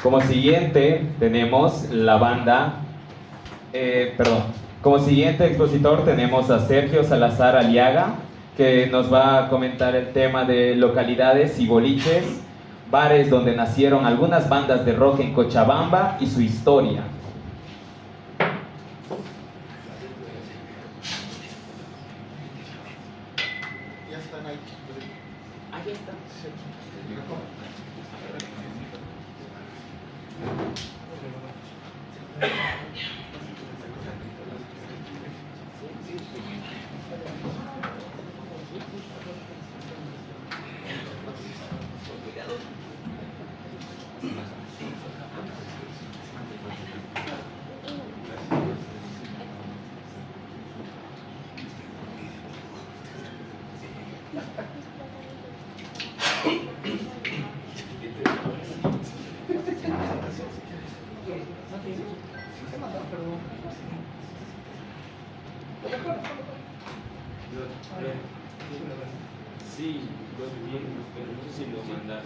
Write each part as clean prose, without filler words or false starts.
Como siguiente tenemos la banda, como siguiente expositor tenemos a Sergio Salazar Aliaga, que nos va a comentar el tema de localidades y boliches, bares donde nacieron algunas bandas de rock en Cochabamba y su historia. Ya están ahí. Ahí está. Sí, lo bien, pero no sé si lo mandaron.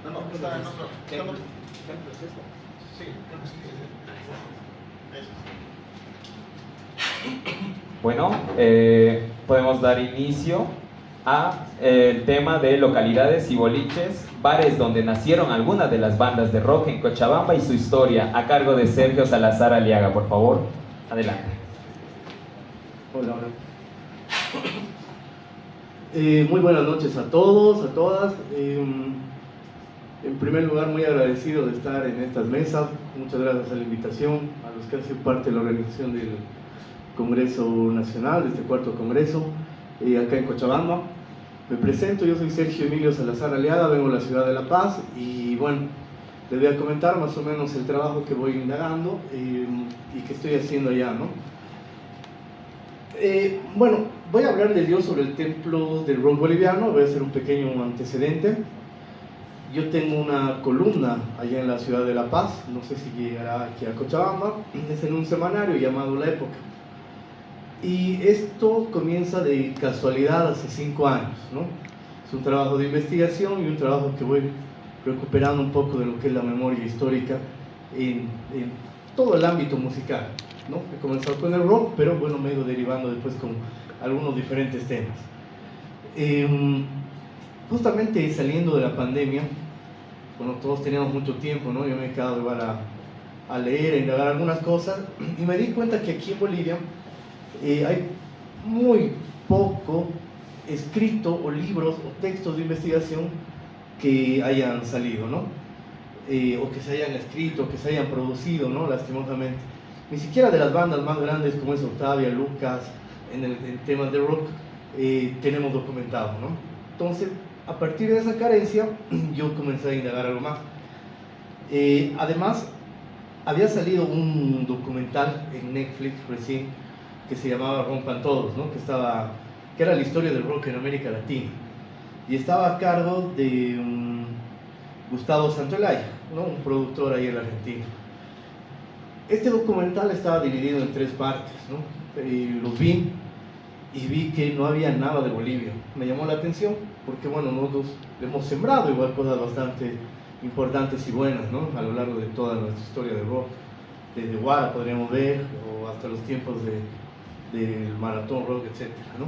No, está en otro. ¿Está en proceso? Sí, creo que sí. Eso. Bueno, podemos dar inicio a el tema de localidades y boliches, bares donde nacieron algunas de las bandas de rock en Cochabamba y su historia, a cargo de Sergio Salazar Aliaga. Por favor, adelante. Hola, hola. Muy buenas noches a todos, a todas. En primer lugar, muy agradecido de estar en estas mesas. Muchas gracias a la invitación, a los que han sido parte de la organización del Congreso Nacional, de este cuarto Congreso, acá en Cochabamba. Me presento, yo soy Sergio Emilio Salazar Aliaga, vengo de la ciudad de La Paz y bueno, les voy a comentar más o menos el trabajo que voy indagando y que estoy haciendo allá, ¿no? Bueno, voy a hablarles yo sobre el templo del rock boliviano, voy a hacer un pequeño antecedente. Yo tengo una columna allá en la ciudad de La Paz, no sé si llegará aquí a Cochabamba, es en un semanario llamado La Época. Y esto comienza de casualidad hace 5 años, ¿no? Es un trabajo de investigación y un trabajo que voy recuperando un poco de lo que es la memoria histórica en todo el ámbito musical, ¿no? He comenzado con el rock, pero bueno, me he ido derivando después con algunos diferentes temas. Justamente saliendo de la pandemia, bueno, todos teníamos mucho tiempo, ¿no? Yo me he quedado igual a leer, a indagar algunas cosas, y me di cuenta que aquí en Bolivia hay muy poco escrito o libros o textos de investigación que hayan salido, ¿no? O que se hayan escrito, que se hayan producido, ¿no? Lastimosamente. Ni siquiera de las bandas más grandes como es Octavia, Lucas, en temas de rock, tenemos documentado, ¿no? Entonces, a partir de esa carencia, yo comencé a indagar algo más. Además, había salido un documental en Netflix recién que se llamaba Rompan Todos, ¿no? que era la historia del rock en América Latina. Y estaba a cargo de Gustavo Santaolalla, ¿no? Un productor ahí en la Argentina. Este documental estaba dividido en 3 partes, ¿no? Los vi y vi que no había nada de Bolivia. Me llamó la atención porque, bueno, nosotros hemos sembrado igual cosas bastante importantes y buenas, ¿no? A lo largo de toda nuestra historia de rock. Desde Guara podríamos ver, o hasta los tiempos del maratón rock, etc., ¿no?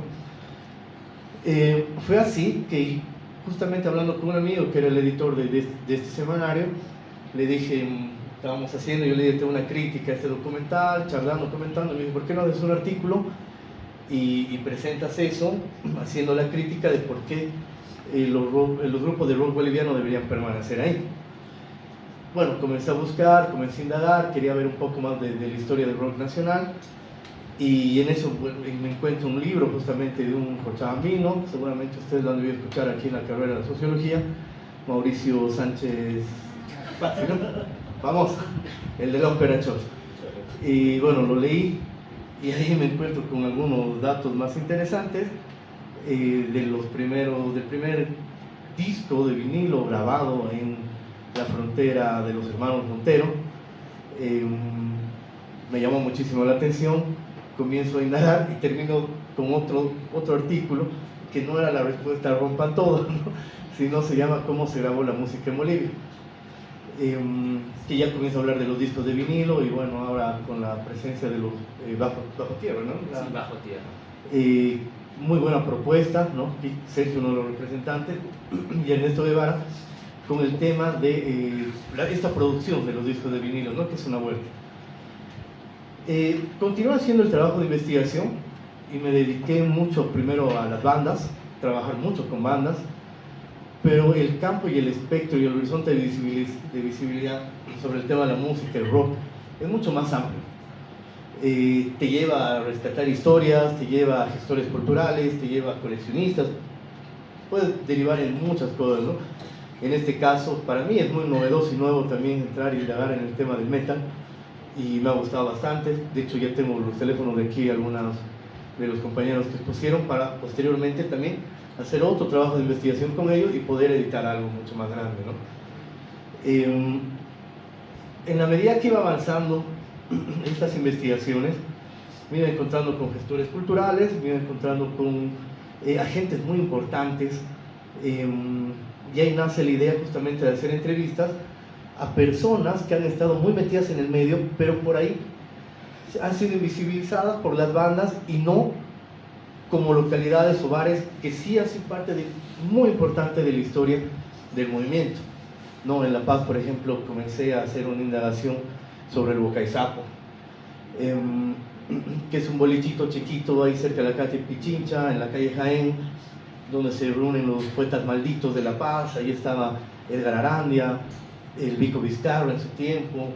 Fue así que, justamente hablando con un amigo que era el editor de este semanario, le dije, estábamos haciendo, yo le dije una crítica a este documental, charlando, comentando, me dijo, ¿por qué no haces un artículo y presentas eso, haciendo la crítica de por qué los grupos de rock boliviano deberían permanecer ahí? Bueno, comencé a buscar, comencé a indagar, quería ver un poco más de la historia del rock nacional, y en eso me encuentro un libro justamente de un cochabambino, seguramente ustedes lo han debido escuchar aquí en la carrera de Sociología, Mauricio Sánchez, ¿no? Famoso, el de la ópera Chos. Y bueno, lo leí y ahí me encuentro con algunos datos más interesantes del primer disco de vinilo grabado en la frontera de los hermanos Montero. Me llamó muchísimo la atención, comienzo a indagar y termino con otro artículo que no era la respuesta rompan todo, ¿no? Sino se llama Cómo se grabó la música en Bolivia. Que ya comienza a hablar de los discos de vinilo y bueno, ahora con la presencia de los bajo tierra, ¿no? Sí, bajo tierra. Muy buena propuesta, ¿no? Y Sergio, uno de los representantes, y Ernesto Guevara, con el tema de esta producción de los discos de vinilo, ¿no? Que es una vuelta. Continué haciendo el trabajo de investigación y me dediqué mucho primero a las bandas, trabajar mucho con bandas, pero el campo y el espectro y el horizonte de visibilidad sobre el tema de la música, el rock, es mucho más amplio. Te lleva a rescatar historias, te lleva a gestores culturales, te lleva a coleccionistas, puede derivar en muchas cosas, ¿no? En este caso, para mí es muy novedoso y nuevo también entrar y indagar en el tema del metal, y me ha gustado bastante. De hecho, ya tengo los teléfonos de aquí, algunos de los compañeros que pusieron, para posteriormente también hacer otro trabajo de investigación con ellos y poder editar algo mucho más grande, ¿no? En la medida que iba avanzando estas investigaciones, me iba encontrando con gestores culturales, me iba encontrando con agentes muy importantes, y ahí nace la idea justamente de hacer entrevistas a personas que han estado muy metidas en el medio, pero por ahí han sido invisibilizadas por las bandas y no como localidades o bares que sí hacen parte muy importante de la historia del movimiento, ¿no? En La Paz, por ejemplo, comencé a hacer una indagación sobre el Bocaizapo, que es un bolichito chiquito ahí cerca de la calle Pichincha, en la calle Jaén, donde se reúnen los poetas malditos de La Paz. Ahí estaba Edgar Arandia, el Vico Vizcarra en su tiempo,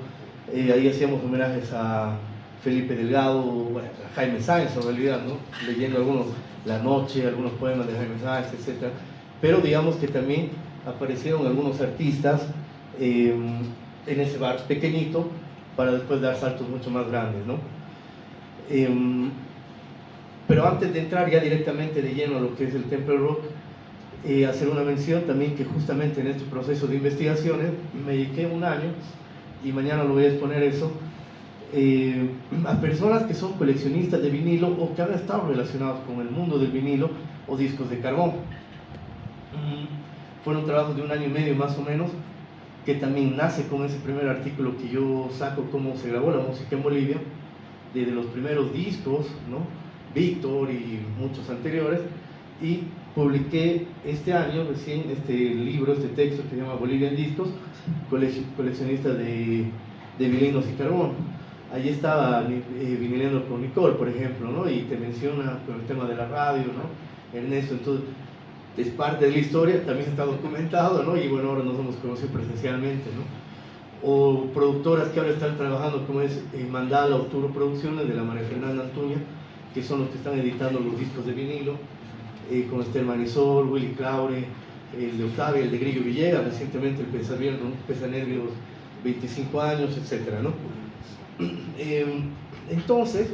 ahí hacíamos homenajes a Felipe Delgado, bueno, a Jaime Sáenz en realidad, ¿no? Leyendo algunos La Noche, algunos poemas de Jaime Sáenz, etc. Pero digamos que también aparecieron algunos artistas en ese bar pequeñito para después dar saltos mucho más grandes, ¿no? Pero antes de entrar ya directamente de lleno a lo que es el Temple Rock, hacer una mención también que justamente en este proceso de investigaciones me dediqué un año, y mañana lo voy a exponer eso, a personas que son coleccionistas de vinilo o que han estado relacionados con el mundo del vinilo o discos de carbón. Fueron trabajos de un año y medio más o menos, que también nace con ese primer artículo que yo saco, Cómo se grabó la música en Bolivia, desde los primeros discos, ¿no? Víctor y muchos anteriores, y publiqué este año recién este libro, este texto que se llama Bolivian Discos, coleccionista de vinilos y carbón. Allí estaba vinileando con Nicole, por ejemplo, ¿no? Y te menciona con el tema de la radio, ¿no? Ernesto, entonces es parte de la historia, también está documentado, ¿no? Y bueno, ahora nos hemos conocido presencialmente, ¿no? O productoras que ahora están trabajando, como es Mandala o Turo Producciones, de la María Fernanda Antuña, que son los que están editando los discos de vinilo, con Esther Marisol, Willy Claure, el de Octavia, el de Grillo Villegas, recientemente el Pesanervios 25 años, etcétera, ¿no? Entonces,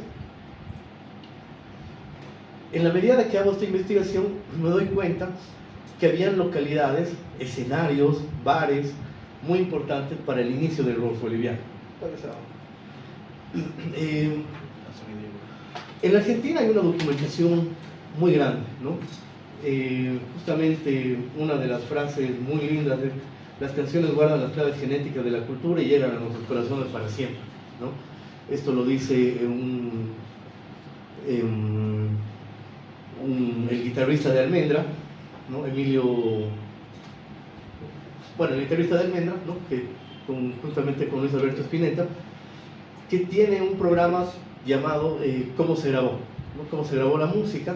en la medida de que hago esta investigación, me doy cuenta que habían localidades, escenarios, bares muy importantes para el inicio del rock boliviano. En la Argentina hay una documentación muy grande, ¿no? Justamente una de las frases muy lindas de las canciones guardan las claves genéticas de la cultura y llegan a nuestros corazones para siempre, ¿no? Esto lo dice el guitarrista de Almendra, ¿no? El guitarrista de Almendra, ¿no? Que justamente con Luis Alberto Spinetta, que tiene un programa llamado Cómo se grabó, ¿no? Cómo se grabó la música,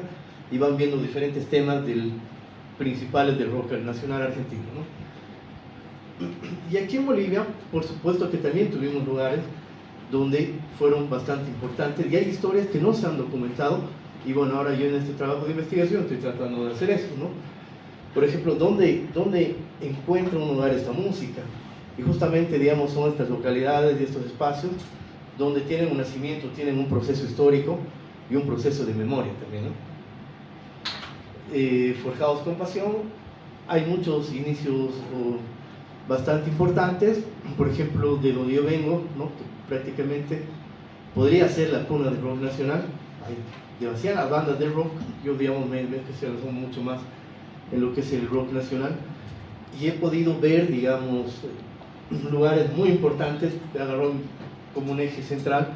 y van viendo diferentes temas principales del rock nacional argentino, ¿no? Y aquí en Bolivia, por supuesto que también tuvimos lugares donde fueron bastante importantes, y hay historias que no se han documentado, y bueno, ahora yo en este trabajo de investigación estoy tratando de hacer eso, ¿no? Por ejemplo, ¿dónde encuentra un lugar esta música? Y justamente, digamos, son estas localidades y estos espacios donde tienen un nacimiento, tienen un proceso histórico y un proceso de memoria también, ¿no? Forjados con pasión, hay muchos inicios bastante importantes, por ejemplo, de donde yo vengo, ¿no? Que prácticamente podría ser la cuna del rock nacional, hay demasiadas bandas de rock. Yo, digamos, me especializo mucho más en lo que es el rock nacional, y he podido ver, digamos, lugares muy importantes que agarraron como un eje central,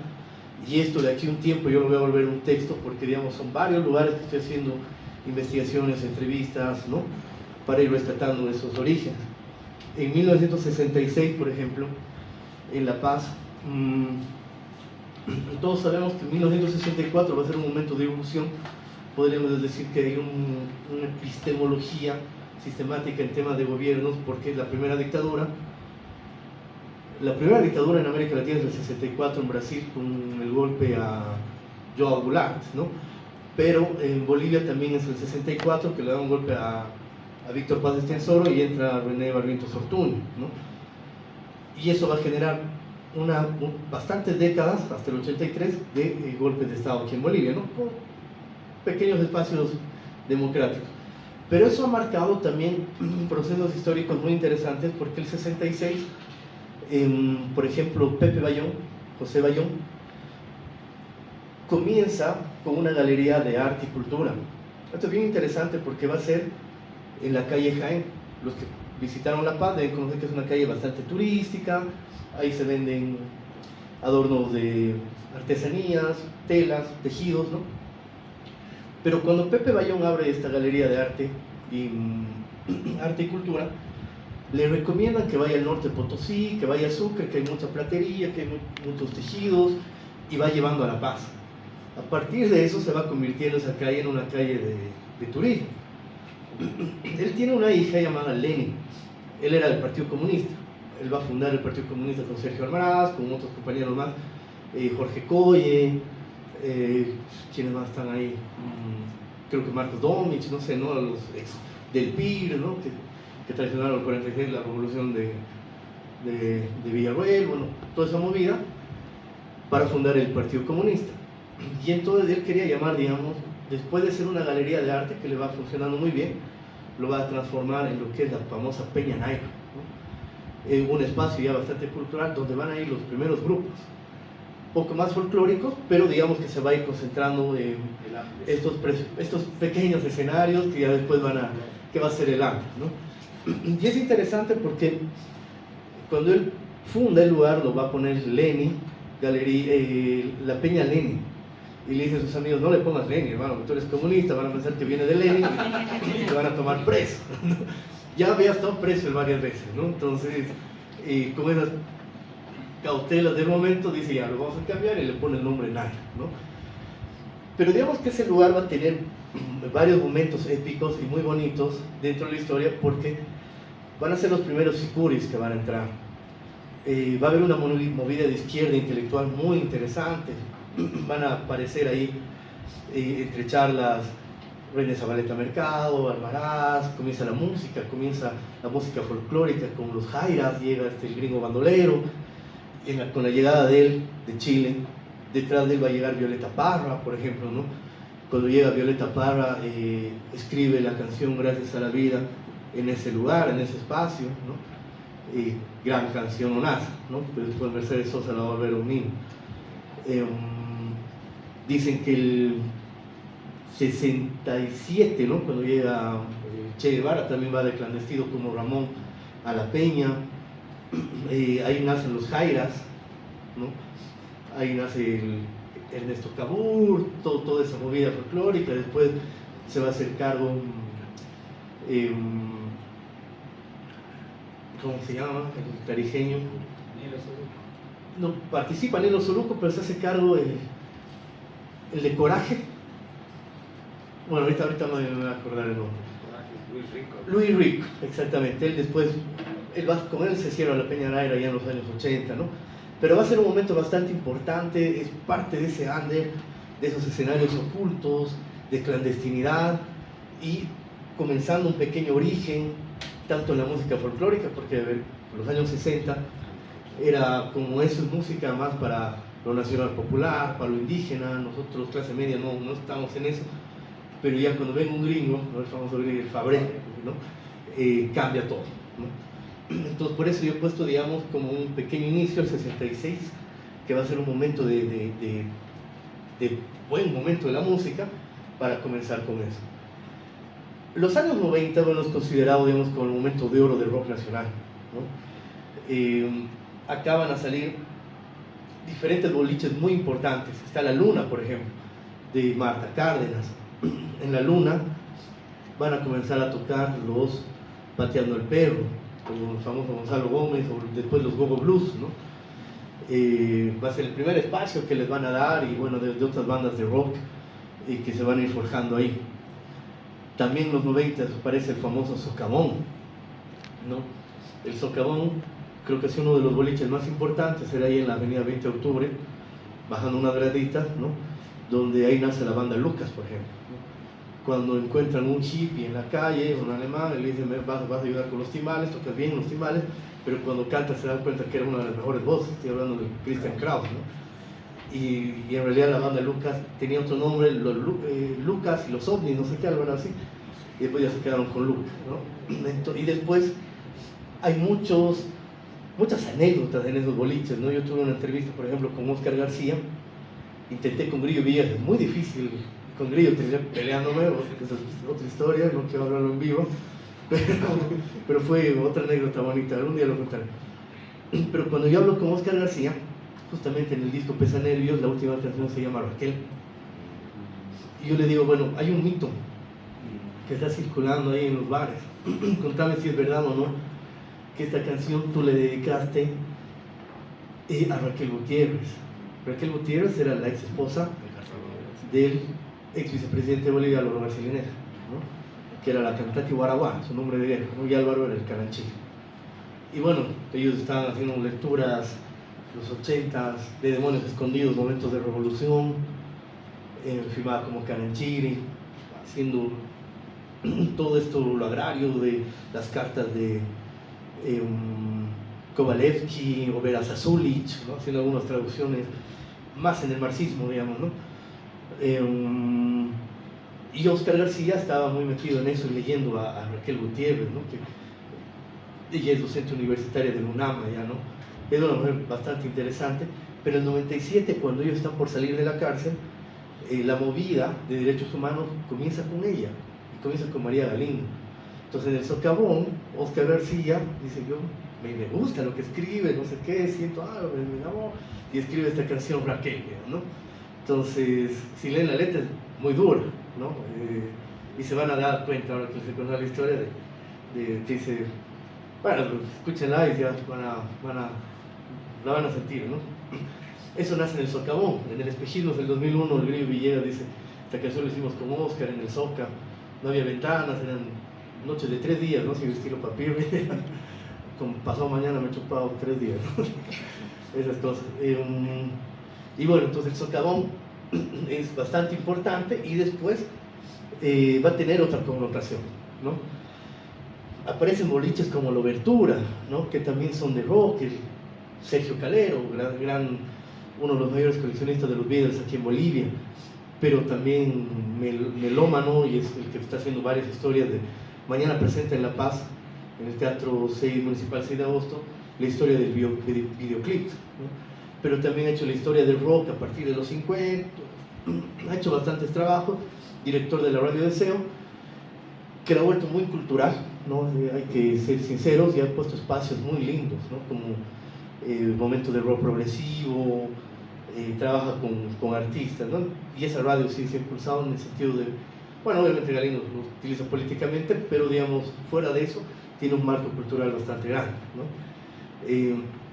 y esto de aquí un tiempo yo lo voy a volver un texto, porque, digamos, son varios lugares que estoy haciendo investigaciones, entrevistas, ¿no?, para ir rescatando esos orígenes. En 1966, por ejemplo, en La Paz, todos sabemos que 1964 va a ser un momento de evolución. Podríamos decir que hay una epistemología sistemática en temas de gobiernos, porque la primera dictadura en América Latina es el 64 en Brasil, con el golpe a João Goulart, ¿no? Pero en Bolivia también es el 64, que le da un golpe a Víctor Paz Estenssoro, y entra René Barrientos Ortuño, ¿no? Y eso va a generar bastantes décadas, hasta el 83, de golpes de Estado aquí en Bolivia, ¿no?, con pequeños espacios democráticos. Pero eso ha marcado también procesos históricos muy interesantes, porque el 66, por ejemplo, José Bayón, comienza con una galería de arte y cultura. Esto es bien interesante porque va a ser en la calle Jaén. Los que visitaron La Paz deben conocer que es una calle bastante turística. Ahí se venden adornos de artesanías, telas, tejidos, ¿no? Pero cuando Pepe Bayón abre esta galería de arte y cultura, le recomiendan que vaya al norte de Potosí, que vaya a Sucre, que hay mucha platería, que hay muchos tejidos, y va llevando a La Paz. A partir de eso se va convirtiendo esa calle en una calle de turismo. Él tiene una hija llamada Leni. Él era del Partido Comunista. Él va a fundar el Partido Comunista con Sergio Almaraz, con otros compañeros más, Jorge Colle, ¿quiénes más están ahí? Creo que Marcos Domich, no sé, ¿no?, los ex del PIR, ¿no?, que traicionaron el 46, la revolución de Villarroel, bueno, toda esa movida, para fundar el Partido Comunista. Y entonces él quería llamar, digamos, después de ser una galería de arte que le va funcionando muy bien, lo va a transformar en lo que es la famosa Peña Naira, ¿no?, un espacio ya bastante cultural donde van a ir los primeros grupos, poco más folclóricos, pero digamos que se va a ir concentrando en estos pequeños escenarios que ya después que va a ser el arte, ¿no? Y es interesante porque cuando él funda el lugar lo va a poner Leni, la Peña Leni, y le dice a sus amigos: no le pongas Leni, hermano, tú eres comunista, van a pensar que viene de Lenin y te van a tomar preso. Ya había estado preso varias veces, ¿no? Entonces, con esas cautelas del momento, dice: ya lo vamos a cambiar, y le pone el nombre Naira, ¿no? Pero digamos que ese lugar va a tener varios momentos épicos y muy bonitos dentro de la historia, porque van a ser los primeros sicuris que van a entrar. Va a haber una movida de izquierda intelectual muy interesante. Van a aparecer ahí, entre charlas, René Zabaleta Mercado, Almaraz. Comienza la música folclórica con los jairas, llega el gringo bandolero. Con la llegada de él, de Chile, detrás de él va a llegar Violeta Parra, por ejemplo, ¿no? Cuando llega Violeta Parra, escribe la canción Gracias a la Vida en ese lugar, en ese espacio, ¿no? Gran canción onaza, ¿no? Pero después Mercedes Sosa la va a volver un himno. Dicen que el 67, ¿no?, cuando llega Che Guevara, también va de clandestino como Ramón a la Peña. Ahí nacen los jairas, ¿no? Ahí nace Ernesto Cabur, toda esa movida folclórica. Después se va a hacer cargo, ¿cómo se llama?, el tarijeño. No participa Nilo Soluco, pero se hace cargo el de Coraje. Bueno, ahorita no me voy a acordar el nombre. Luis Rico, exactamente. Con él se cierra la Peña Naira ya en los años 80, ¿no? Pero va a ser un momento bastante importante, es parte de ese under, de esos escenarios ocultos, de clandestinidad, y comenzando un pequeño origen, tanto en la música folclórica, porque en los años 60 era como eso, es música más para lo nacional popular, para lo indígena. Nosotros, clase media, no estamos en eso, pero ya cuando ven un gringo, ¿no?, el famoso gringo, el Fabré, ¿no?, cambia todo, ¿no? Entonces, por eso yo he puesto, digamos, como un pequeño inicio, el 66, que va a ser un momento de de buen momento de la música para comenzar con eso. Los años 90 bueno, es considerado, digamos, como el momento de oro del rock nacional, ¿no? Acaban a salir diferentes boliches muy importantes. Está La Luna, por ejemplo, de Marta Cárdenas. En La Luna van a comenzar a tocar los Pateando el Perro, como el famoso Gonzalo Gómez, o después los Gogo Blues, ¿no? Va a ser el primer espacio que les van a dar, y bueno, de otras bandas de rock que se van a ir forjando ahí. También en los 90 aparece el famoso Socavón, ¿no? El Socavón creo que es uno de los boliches más importantes, era ahí en la avenida 20 de octubre, bajando unas graditas, ¿no? Donde ahí nace la banda Lucas, por ejemplo, ¿no? Cuando encuentran un hippie en la calle, un alemán, y le dicen, vas a ayudar con los timbales, tocas bien los timbales, pero cuando canta se dan cuenta que era una de las mejores voces. Estoy hablando de Christian Kraus, ¿no? Y en realidad la banda Lucas tenía otro nombre, Lucas y los OVNIs, no sé qué, algo así, y después ya se quedaron con Lucas, ¿no? Y después hay muchas anécdotas en esos boliches, ¿no? Yo tuve una entrevista, por ejemplo, con Oscar García, intenté con Grillo Villegas, es muy difícil, con Grillo terminé peleándome, esa es otra historia, no quiero hablarlo en vivo, pero fue otra anécdota bonita, algún día lo contaré. Pero cuando yo hablo con Oscar García, justamente en el disco Pesa Nervios, la última canción se llama Raquel, y yo le digo, bueno, hay un mito que está circulando ahí en los bares, contame si es verdad o no, que esta canción tú le dedicaste a Raquel Gutiérrez. Raquel Gutiérrez era la ex esposa del ex vicepresidente de Bolivia, Álvaro García Linera, ¿no? Que era la cantante Guaraguá, su nombre de guerra, ¿no? Y Álvaro era el caranchillo. Y bueno, ellos estaban haciendo lecturas, los 80s, de Demonios Escondidos, Momentos de Revolución, firmada como Caranchiri, haciendo todo esto, lo agrario, de las cartas de Kovalevsky o Vera Sasulich, ¿no? Haciendo algunas traducciones más en el marxismo, digamos, ¿no? Y Oscar García estaba muy metido en eso, leyendo a Raquel Gutiérrez, ¿no? Que ella es docente universitaria de la UNAM, ya, ¿no? Es una mujer bastante interesante, pero en el 97, cuando ellos están por salir de la cárcel, la movida de derechos humanos comienza con ella, y comienza con María Galindo. Entonces en el Socavón, Oscar García dice, yo me gusta lo que escribe, no sé qué, siento algo, me enamoro, y escribe esta canción Raquel, ¿no? Entonces, si leen la letra es muy dura, ¿no? Y se van a dar cuenta, ahora que les he contado la historia, que dice, bueno, escúchenla y ya la van a sentir, ¿no? Eso nace en el Socavón. En el Espejismos del 2001, el Grillo Villegas dice, esta canción la hicimos con Oscar en el Soca, no había ventanas, eran noches de 3 días, ¿no? Sin estilo papiro, como pasado mañana me he chupado 3 días, ¿no? Esas cosas. Y bueno, entonces el Socavón es bastante importante, y después va a tener otra connotación, ¿no? Aparecen boliches como La Obertura, ¿no? Que también son de rock. Sergio Calero, uno de los mayores coleccionistas de los Beatles aquí en Bolivia, pero también melómano, y es el que está haciendo varias historias. Mañana presenta en La Paz, en el Teatro 6 Municipal 6 de agosto, la historia del videoclip, ¿no? Pero también ha hecho la historia del rock a partir de los 50, ha hecho bastantes trabajos, director de la Radio Deseo, que lo ha vuelto muy cultural, ¿no? Hay que ser sinceros, y ha puesto espacios muy lindos, ¿no? Como momentos de rock progresivo, trabaja con artistas, ¿no? Y esa radio sí se ha impulsado en el sentido de, bueno, obviamente Galindo lo utiliza políticamente, pero digamos, fuera de eso, tiene un marco cultural bastante grande, ¿no?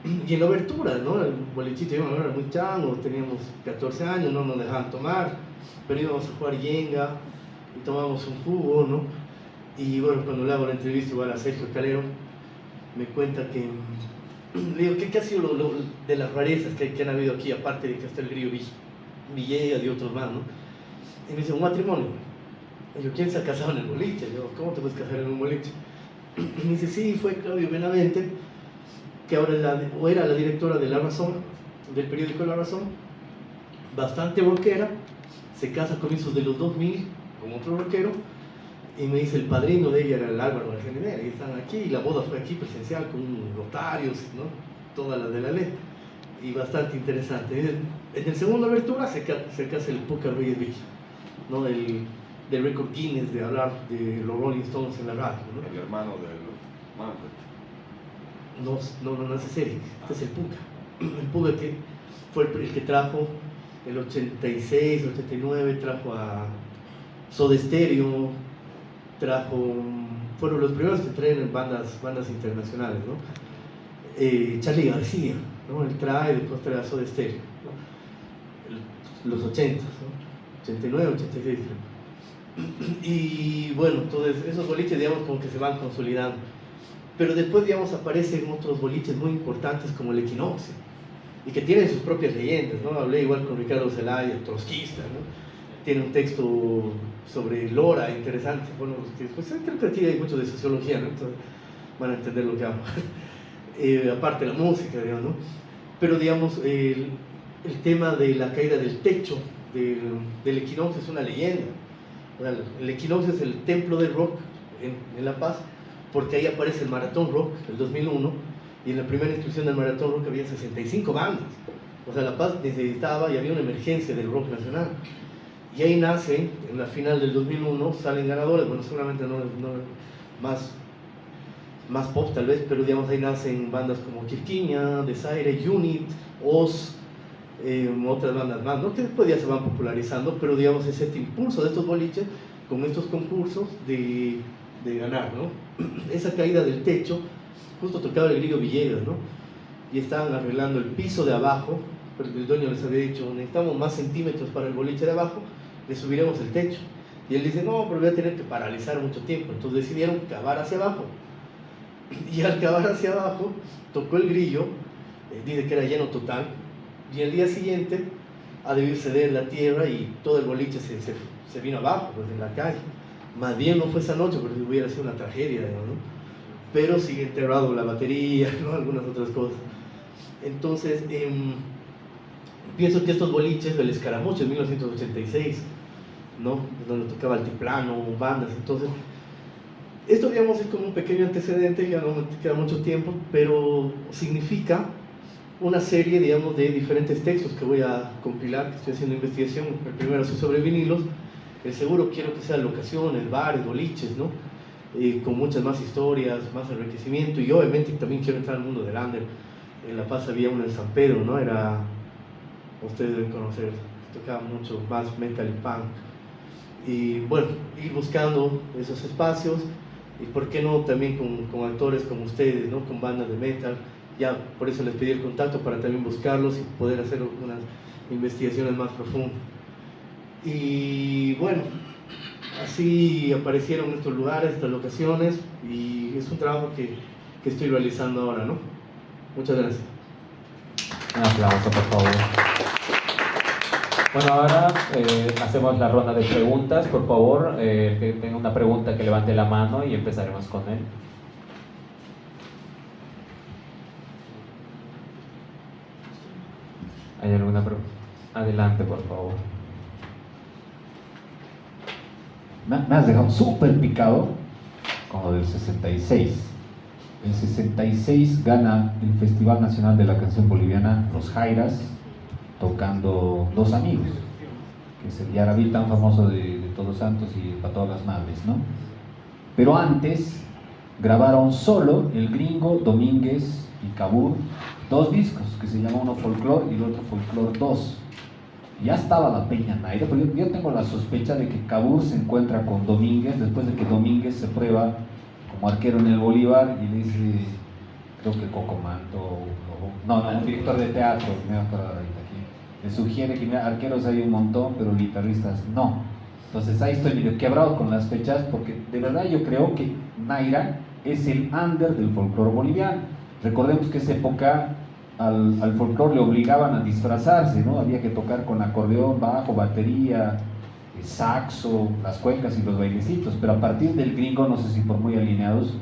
Y en La Obertura, ¿no? El bolichito, yo era muy chango, teníamos 14 años, no nos dejaban tomar, pero íbamos a jugar yenga y tomábamos un jugo, ¿no? Y bueno, cuando le hago la entrevista igual a Sergio Calero, me cuenta que, le digo, ¿qué ha sido lo de las rarezas que han habido aquí, aparte de que está el Grillo Villegas y otros más, ¿no? Y me dice, un matrimonio. Y yo, ¿quién se ha casado en el boliche? Yo, ¿cómo te puedes casar en un boliche? Y me dice, sí, fue Claudio Benavente, que ahora era la directora de La Razón, del periódico La Razón, bastante rockera, se casa a comienzos de los 2000 con otro rockero, y me dice, el padrino de ella era el Álvaro García Linera, y están aquí, y la boda fue aquí presencial con notarios, ¿no? Todas las de la ley, y bastante interesante. En el segundo abertura se hace el Puka Reyes Villa, ¿no? Del récord Guinness de hablar de los Rolling Stones en la radio, ¿no? El hermano del Manfred. No es serie, este es el Puka. El Puka que fue el que trajo el 86, 89, trajo a Soda Stereo, fueron los primeros que traen bandas internacionales, ¿no? Charly García, ¿no? Él trae, después trae a Soda Stereo, ¿no? Los 80, ¿no? 89, 86 creo. Y bueno, entonces esos boliches, digamos, como que se van consolidando. Pero después, digamos, aparecen otros boliches muy importantes como el Equinoccio, y que tienen sus propias leyendas, ¿no? Hablé igual con Ricardo Zelaya, trotskista, ¿no? Tiene un texto sobre Lora interesante, bueno, que después creo que aquí hay mucho de sociología, ¿no? Entonces van a entender lo que hablo. Aparte de la música, digamos, ¿no? Pero digamos, el tema de la caída del techo del Equinoccio es una leyenda. O sea, el Equinoccio es el templo del rock en La Paz, porque ahí aparece el Maratón Rock, el 2001, y en la primera inscripción del Maratón Rock había 65 bandas. O sea, La Paz necesitaba y había una emergencia del rock nacional. Y ahí nace, en la final del 2001, salen ganadores, bueno, seguramente no más pop tal vez, pero digamos ahí nacen bandas como Quirquiña, Desaire, Unit, Oz, otras bandas más, ¿no? Que después ya se van popularizando, pero digamos es este impulso de estos boliches con estos concursos de ganar, ¿no? Esa caída del techo, justo tocaba el Grillo Villegas, ¿no? Y estaban arreglando el piso de abajo, pero el dueño les había dicho, necesitamos más centímetros para el boliche de abajo, le subiremos el techo. Y él dice, no, pero voy a tener que paralizar mucho tiempo. Entonces decidieron cavar hacia abajo. Y al cavar hacia abajo, tocó el Grillo, dice que era lleno total, y el día siguiente ha debido ceder la tierra y todo el boliche se vino abajo, pues en la calle. Más bien no fue esa noche, porque hubiera sido una tragedia, ¿no? Pero sigue enterrado la batería, ¿no? Algunas otras cosas. Entonces, pienso que estos boliches, el Escaramucho en 1986, ¿no? Donde tocaba Altiplano, bandas, entonces, esto digamos es como un pequeño antecedente, ya no me queda mucho tiempo, pero significa una serie, digamos, de diferentes textos que voy a compilar, que estoy haciendo investigación. El primero es sobre vinilos, el segundo quiero que sean locaciones, bares, boliches, ¿no? Con muchas más historias, más enriquecimiento, y obviamente también quiero entrar al mundo del under. En La Paz había uno en San Pedro, ¿no? Ustedes deben conocer, tocaba mucho más metal y punk. Y bueno, ir buscando esos espacios, y por qué no también con actores como ustedes, ¿no? Con bandas de metal. Ya por eso les pedí el contacto para también buscarlos y poder hacer unas investigaciones más profundas. Y bueno, así aparecieron estos lugares, estas locaciones, y es un trabajo que estoy realizando ahora, ¿no? Muchas gracias. Un aplauso, por favor. Bueno, ahora hacemos la ronda de preguntas. Por favor, que tenga una pregunta que levante la mano y empezaremos con él. ¿Hay alguna pregunta? Adelante, por favor. Me has dejado súper picado con lo del 66. En 66 gana el Festival Nacional de la Canción Boliviana Los Jairas, tocando Los Amigos, que es el yarabí tan famoso de Todos Santos y para todas las madres, ¿no? Pero antes grabaron solo el Gringo, Domínguez y Cabur, dos discos, que se llama uno Folklore y el otro Folklore 2. Ya estaba la Peña Naira, pero yo tengo la sospecha de que Cabur se encuentra con Domínguez después de que Domínguez se prueba como arquero en el Bolívar y le dice, creo que Cocomanto, un director de teatro, me voy a acordar ahorita aquí, le sugiere que mira, arqueros hay un montón, pero guitarristas no. Entonces ahí estoy medio quebrado con las fechas, porque de verdad yo creo que Naira es el under del folclore boliviano. Recordemos que esa época al folclore le obligaban a disfrazarse, ¿no? Había que tocar con acordeón, bajo, batería, saxo, las cuencas y los bailecitos, pero a partir del Gringo, no sé si por muy alineados,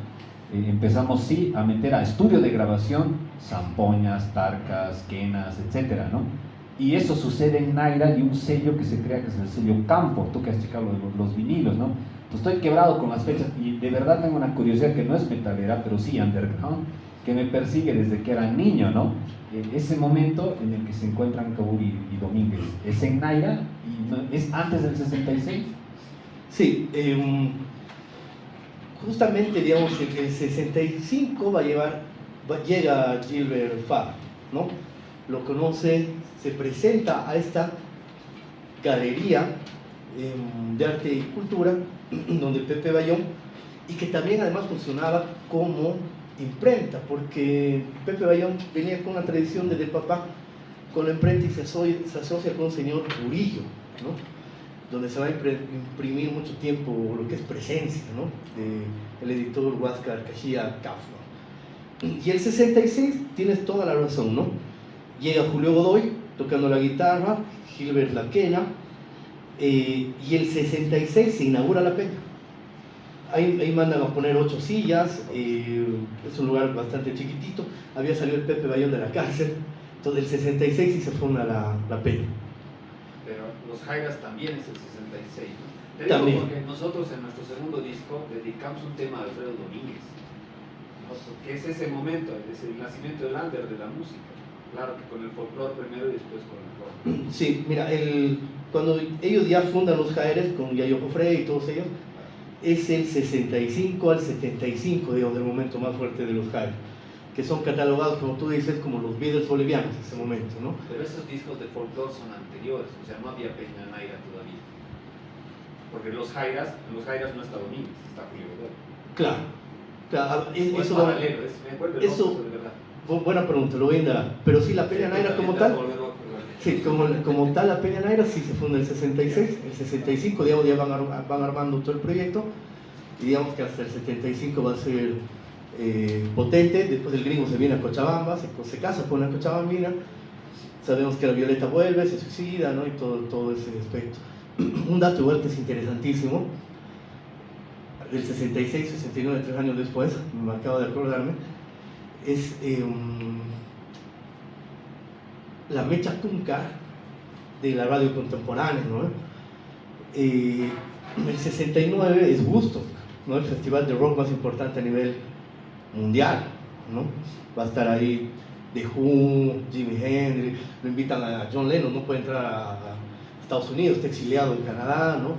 empezamos sí a meter a estudio de grabación zampoñas, tarcas, quenas, etcétera, ¿no? Y eso sucede en Naira y un sello que se crea que es el sello Campo, tú que has checado los vinilos, ¿no? Pues estoy quebrado con las fechas y de verdad tengo una curiosidad que no es metalera, pero sí underground, que me persigue desde que era niño, ¿no? Ese momento en el que se encuentran Cabur y Domínguez, ¿es en Naira? Y ¿es antes del 66? Sí, justamente, digamos, en el 65 llega Gilbert Fab, ¿no? Lo conoce, se presenta a esta galería de arte y cultura, donde Pepe Bayón, y que también además funcionaba como imprenta, porque Pepe Bayón venía con una tradición desde el papá con la imprenta y se asocia con un señor Murillo, ¿no? Donde se va a imprimir mucho tiempo lo que es presencia, ¿no? El editor Huáscar Cajía Cafro. Y el 66 tienes toda la razón, ¿no? Llega Julio Godoy tocando la guitarra, Gilbert Laquena, y el 66 se inaugura la Peña. Ahí mandan a poner 8 sillas, es un lugar bastante chiquitito, había salido el Pepe Bayón de la cárcel, entonces el 66 sí se funda la Peña. Pero los Jairas también es el 66, ¿no? Te digo También. porque nosotros en nuestro segundo disco dedicamos un tema a Alfredo Domínguez, ¿no? Porque es ese momento, es el nacimiento del under de la música. Claro que con el folclore primero y después con el rock. Sí, mira, cuando ellos ya fundan los Jaeres con Yayo Jofre y todos ellos, es el 65 al 75, digamos, el momento más fuerte de los Jaeres, que son catalogados, como tú dices, como los Beatles bolivianos en ese momento, ¿no? Pero esos discos de folclore son anteriores, o sea, no había Peña Naira todavía. Porque los Jairas no está Domínguez, está Julio Godoy. Claro, O es eso paralelo, me acuerdo el eso- nombre, de verdad. Buena pregunta, lo voy a indagar. Pero sí, la Peña Naira como tal, sí, como tal la Peña Naira sí se funda en el 66, el 65, digamos, ya van armando todo el proyecto, y digamos que hasta el 75 va a ser potente. Después el gringo se viene a Cochabamba, se casa con una cochabambina, sabemos que la Violeta vuelve, se suicida, ¿no? Y todo ese aspecto. Un dato igual que es interesantísimo, del 66, 69, 3 años después, me acabo de acordarme, es la mecha tunca de la radio contemporánea, ¿no? El 69 es Woodstock, ¿no? El festival de rock más importante a nivel mundial, ¿no? Va a estar ahí The Who, Jimi Hendrix, lo invitan a John Lennon, no puede entrar a Estados Unidos, está exiliado en Canadá, ¿no?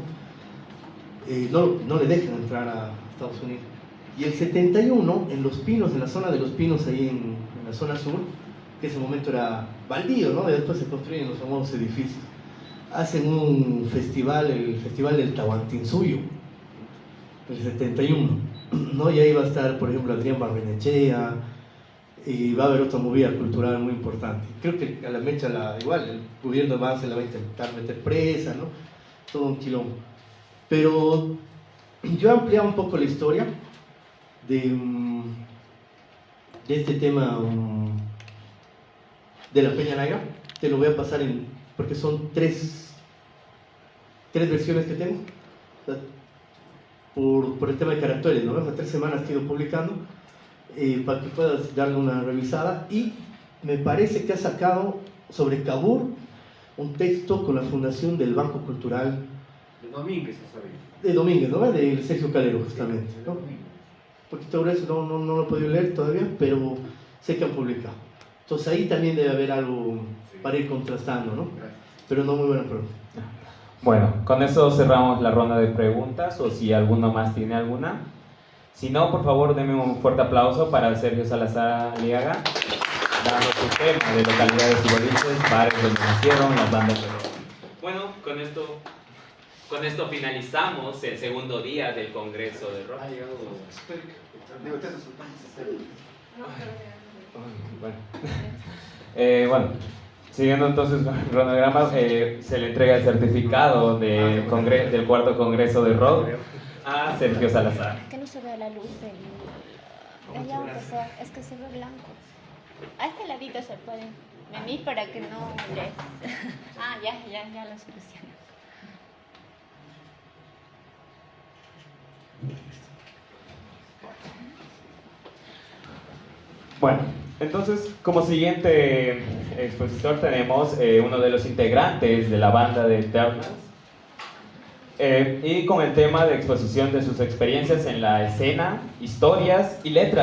No le dejan entrar a Estados Unidos. Y el 71, en Los Pinos, en la zona de Los Pinos, ahí en la zona sur, que en ese momento era baldío, ¿no? Y después se construyen los famosos edificios. Hacen un festival, el Festival del Tahuantinsuyo, el 71, ¿no? Y ahí va a estar, por ejemplo, Adrián Barrenechea, y va a haber otra movida cultural muy importante. Creo que a la mecha, igual, el gobierno va a la va a intentar meter presa, ¿no? Todo un quilombo. Pero yo he ampliado un poco la historia de este tema de la Peña Naira. Te lo voy a pasar porque son tres versiones que tengo, o sea, por el tema de caracteres, ¿no? Hace 3 semanas que he ido publicando, para que puedas darle una revisada. Y me parece que ha sacado sobre Cabur un texto con la fundación del Banco Cultural De Domínguez, ¿sabes? de Domínguez, ¿no? De Sergio Calero, justamente, ¿no? Porque todo eso no lo he podido leer todavía, pero sé que han publicado. Entonces ahí también debe haber algo para ir contrastando, ¿no? Pero no, muy buena pregunta. Bueno, con eso cerramos la ronda de preguntas, o si alguno más tiene alguna. Si no, por favor, denme un fuerte aplauso para Sergio Salazar Aliaga, dando su tema de localidades y boliches, bares donde nacieron las bandas de rock. Bueno, con esto finalizamos el segundo día del Congreso de Rock. Ha llegado. Bueno, siguiendo entonces con el cronograma, se le entrega el certificado del 4º Congreso de Rock a Sergio Salazar. Es que no se ve la luz del... Allá aunque sea, es que se ve blanco. A este ladito se puede venir para que no les... Ah, ya lo solucioné. Bueno, entonces como siguiente expositor tenemos uno de los integrantes de la banda de Eternals, Y con el tema de exposición de sus experiencias en la escena, historias y letras.